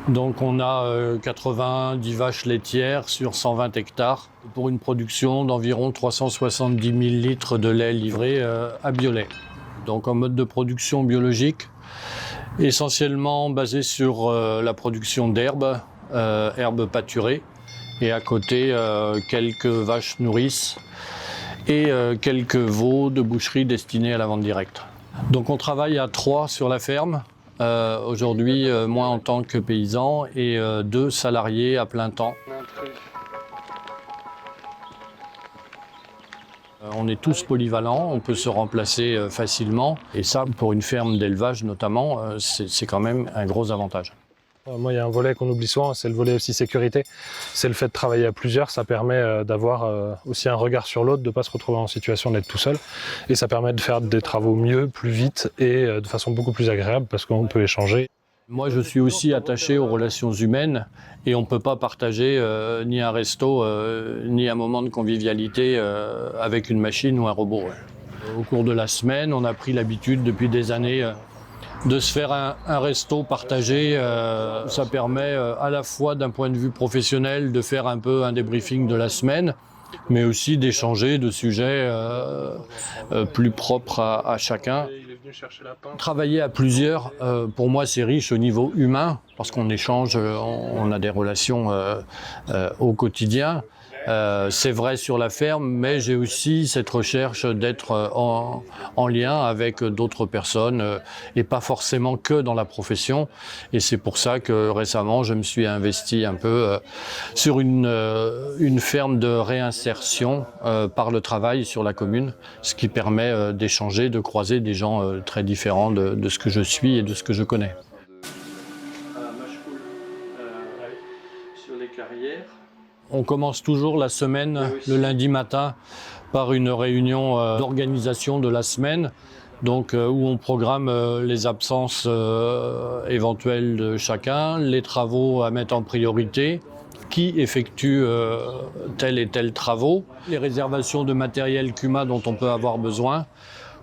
Donc on a 90 vaches laitières sur 120 hectares pour une production d'environ 370 000 litres de lait livré à Biolay. Donc en mode de production biologique, essentiellement basé sur la production d'herbes, herbes pâturées, et à côté quelques vaches nourrices et quelques veaux de boucherie destinés à la vente directe. Donc on travaille à 3 sur la ferme. Aujourd'hui, moi en tant que paysan et 2 salariés à plein temps. On est tous polyvalents, on peut se remplacer facilement. Et ça, pour une ferme d'élevage notamment, c'est quand même un gros avantage. Moi, il y a un volet qu'on oublie souvent, c'est le volet aussi sécurité. C'est le fait de travailler à plusieurs, ça permet d'avoir aussi un regard sur l'autre, de ne pas se retrouver en situation d'être tout seul. Et ça permet de faire des travaux mieux, plus vite et de façon beaucoup plus agréable parce qu'on peut échanger. Moi, je suis aussi attaché aux relations humaines et on ne peut pas partager ni un resto, ni un moment de convivialité avec une machine ou un robot. Au cours de la semaine, on a pris l'habitude depuis des années de se faire un resto partagé. Ça permet à la fois d'un point de vue professionnel de faire un peu un débriefing de la semaine, mais aussi d'échanger de sujets plus propres à chacun. Travailler à plusieurs, pour moi, c'est riche au niveau humain, parce qu'on échange, on a des relations au quotidien. C'est vrai sur la ferme, mais j'ai aussi cette recherche d'être en lien avec d'autres personnes et pas forcément que dans la profession. Et c'est pour ça que récemment, je me suis investi un peu sur une ferme de réinsertion par le travail sur la commune, ce qui permet d'échanger, de croiser des gens très différents de ce que je suis et de ce que je connais. Sur les carrières. On commence toujours la semaine, le lundi matin, par une réunion d'organisation de la semaine, donc où on programme les absences éventuelles de chacun, les travaux à mettre en priorité, qui effectue tel et tel travaux, les réservations de matériel CUMA dont on peut avoir besoin,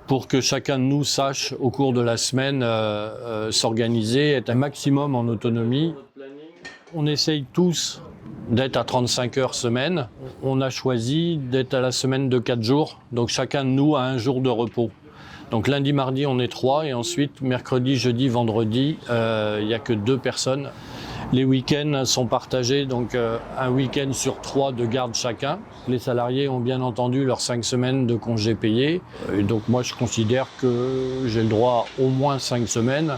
pour que chacun de nous sache au cours de la semaine s'organiser, être un maximum en autonomie. On essaye tous d'être à 35 heures semaine. On a choisi d'être à la semaine de 4 jours, donc chacun de nous a un jour de repos. Donc lundi, mardi, on est 3 et ensuite mercredi, jeudi, vendredi, il n'y a que 2 personnes. Les week-ends sont partagés, donc un week-end sur 3 de garde chacun. Les salariés ont bien entendu leurs 5 semaines de congés payés. Et donc moi, je considère que j'ai le droit à au moins 5 semaines.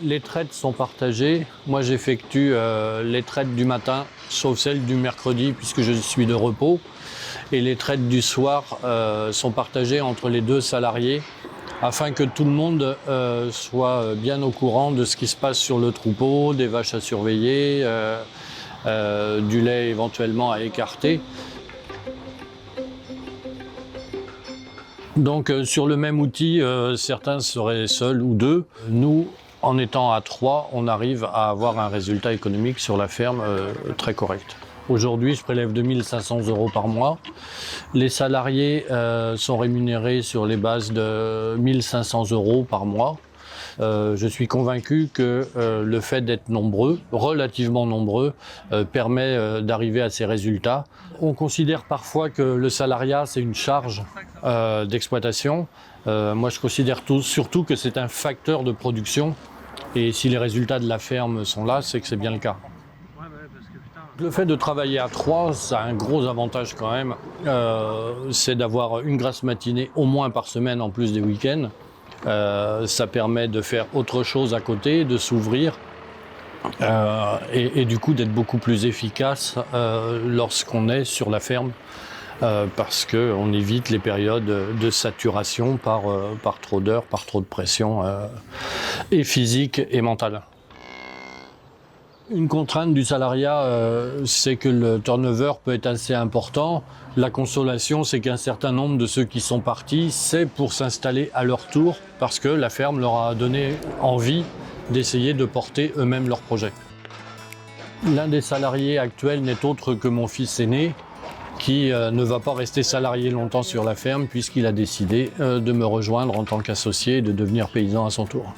Les traites sont partagées. Moi, j'effectue les traites du matin, sauf celles du mercredi, puisque je suis de repos. Et les traites du soir sont partagées entre les 2 salariés, afin que tout le monde soit bien au courant de ce qui se passe sur le troupeau, des vaches à surveiller, du lait éventuellement à écarter. Donc sur le même outil, certains seraient seuls ou 2. Nous, en étant à 3, on arrive à avoir un résultat économique sur la ferme très correct. Aujourd'hui, je prélève 2 500 € par mois. Les salariés sont rémunérés sur les bases de 1 500 € par mois. Je suis convaincu que le fait d'être nombreux, relativement nombreux, permet d'arriver à ces résultats. On considère parfois que le salariat, c'est une charge d'exploitation. Moi, je considère surtout que c'est un facteur de production. Et si les résultats de la ferme sont là, c'est que c'est bien le cas. Le fait de travailler à 3, ça a un gros avantage quand même. C'est d'avoir une grasse matinée au moins par semaine en plus des week-ends. Ça permet de faire autre chose à côté, de s'ouvrir et du coup d'être beaucoup plus efficace lorsqu'on est sur la ferme. Parce qu'on évite les périodes de saturation par trop d'heures, par trop de pression, et physique et mentale. Une contrainte du salariat, c'est que le turnover peut être assez important. La consolation, c'est qu'un certain nombre de ceux qui sont partis, c'est pour s'installer à leur tour, parce que la ferme leur a donné envie d'essayer de porter eux-mêmes leurs projets. L'un des salariés actuels n'est autre que mon fils aîné, qui ne va pas rester salarié longtemps sur la ferme puisqu'il a décidé de me rejoindre en tant qu'associé et de devenir paysan à son tour.